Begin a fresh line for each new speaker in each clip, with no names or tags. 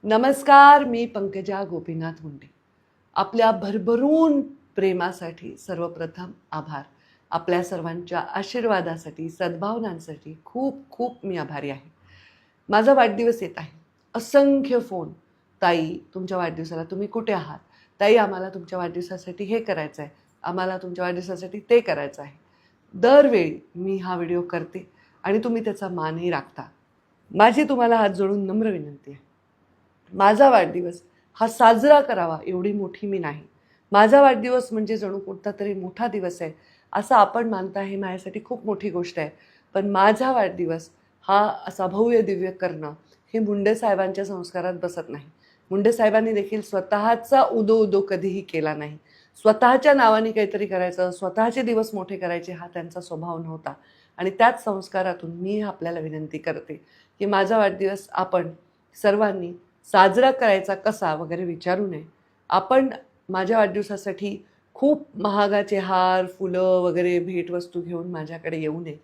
नमस्कार, मी पंकजा गोपीनाथ मुंडे. आपल्या भरभरून प्रेमासाठी सर्वप्रथम आभार. आपल्या सर्वांच्या आशीर्वादासाठी, सद्भावनांसाठी खूप खूप मी आभारी आहे. माझा वाढदिवस येत आहे. असंख्य फोन, ताई तुमच्या वाढदिवसाला तुम्ही कुठे आहात? ताई आम्हाला तुमच्या वाढदिवसासाठी हे करायचं आहे, आम्हाला तुमच्या वाढदिवसासाठी ते करायचं आहे. दरवेळी मी हा व्हिडिओ करते आणि तुम्ही त्याचा मानही राखता. माझी तुम्हाला हात जोडून नम्र विनंती आहे. माझा वाढदिवस हा साजरा करावा एवढी मोठी मी नाही. माझा वाढदिवस म्हणजे जणू कोणता तरी मोठा दिवस आहे असं आपण मानता, हे माझ्यासाठी खूप मोठी गोष्ट आहे. पण माझा वाढदिवस हा असा भव्य दिव्य करणं हे मुंडे साहेबांच्या संस्कारात बसत नाही. मुंडे साहेबांनी देखील स्वतःचा उदो उदो कधीही केला नाही. स्वतःच्या नावाने काहीतरी करायचं, स्वतःचे दिवस मोठे करायचे हा त्यांचा स्वभाव नव्हता. आणि त्याच संस्कारातून मी आपल्याला विनंती करते की माझा वाढदिवस आपण सर्वांनी साजरा करायचा कसा वगैरे विचारू नये. आपण माझ्या वाढदिवसासाठी खूप महागाचे हार, फुलं वगैरे भेटवस्तू घेऊन माझ्याकडे येऊ नये.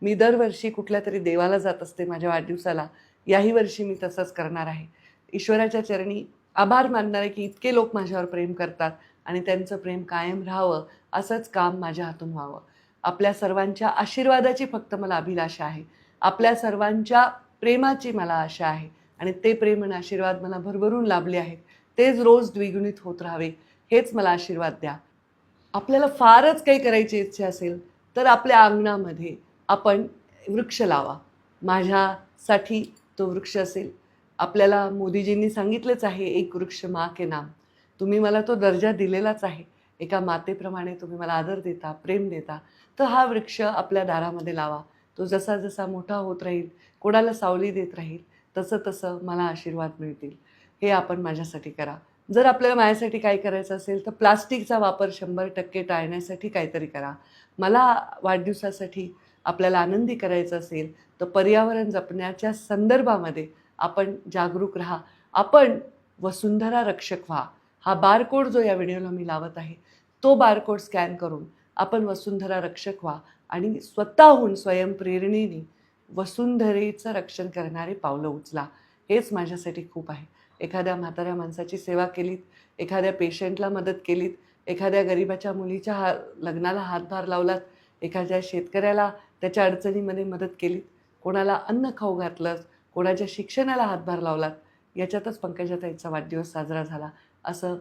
मी दरवर्षी कुठल्या तरी देवाला जात असते माझ्या वाढदिवसाला. याही वर्षी मी तसंच करणार आहे. ईश्वराच्या चरणी आभार मानणार आहे की इतके लोक माझ्यावर प्रेम करतात आणि त्यांचं प्रेम कायम राहावं, असंच काम माझ्या हातून व्हावं. आपल्या सर्वांच्या आशीर्वादाची फक्त मला अभिलाषा आहे. आपल्या सर्वांच्या प्रेमाची मला आशा आहे आणि ते प्रेम आणि आशीर्वाद मला भरभरून लाभले आहेत. तेच रोज द्विगुणित होत राहावे, हेच मला आशीर्वाद द्या. आपल्याला फारच काही करायची इच्छा असेल तर आपल्या अंगणामध्ये आपण वृक्ष लावा. माझ्यासाठी तो वृक्ष असेल. आपल्याला मोदीजींनी सांगितलंच आहे, एक वृक्ष माँ के नाम. तुम्ही मला तो दर्जा दिलेलाच आहे. एका मातेप्रमाणे तुम्ही मला आदर देता, प्रेम देता. तर हा वृक्ष आपल्या दारामध्ये लावा. तो जसा जसा मोठा होत राहील, कोणाला सावली देत राहील, तसं तसं मला आशीर्वाद मिळतील. हे आपण माझ्यासाठी करा. जर आपल्याला माझ्यासाठी काय करायचं असेल तर प्लास्टिकचा वापर 100% टाळण्यासाठी काहीतरी करा. मला वाढदिवसासाठी आपल्याला आनंदी करायचं असेल तर पर्यावरण जपण्याच्या संदर्भामध्ये आपण जागरूक राहा. आपण वसुंधरा रक्षक व्हा. हा बारकोड जो या व्हिडिओला मी लावत आहे, तो बारकोड स्कॅन करून आपण वसुंधरा रक्षक व्हा आणि स्वतःहून स्वयंप्रेरणेने वसुंधरेचं रक्षण करणारे पावलं उचला. हेच माझ्यासाठी खूप आहे. एखाद्या म्हाताऱ्या माणसाची सेवा केलीत, एखाद्या पेशंटला मदत केलीत, एखाद्या गरिबाच्या मुलीच्या लग्नाला हातभार लावलात, एखाद्या शेतकऱ्याला त्याच्या अडचणीमध्ये मदत केलीत, कोणाला अन्न खाऊ घातलं, कोणाच्या शिक्षणाला हातभार लावलात, याच्यातच पंकजाताईचा वाढदिवस साजरा झाला असं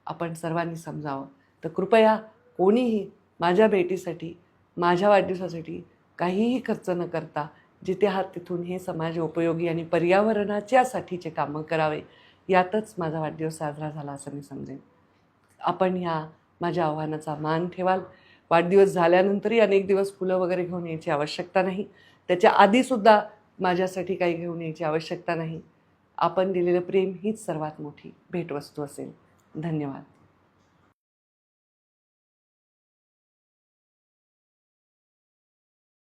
आपण सर्वांनी समजावं. तर कृपया कोणीही माझ्या भेटीसाठी, माझ्या वाढदिवसासाठी काहीही खर्च न करता जिथे आहात तिथून हे समाज उपयोगी आणि पर्यावरणाच्यासाठीचे कामं करावे. यातच माझा वाढदिवस साजरा झाला असं मी समजेन. आपण ह्या माझ्या आव्हानाचा मान ठेवाल. वाढदिवस झाल्यानंतरही अनेक दिवस फुलं वगैरे घेऊन यायची आवश्यकता नाही. त्याच्या आधीसुद्धा माझ्यासाठी काही घेऊन यायची आवश्यकता नाही. आपण दिलेलं प्रेम हीच सर्वात मोठी भेटवस्तू असेल. धन्यवाद.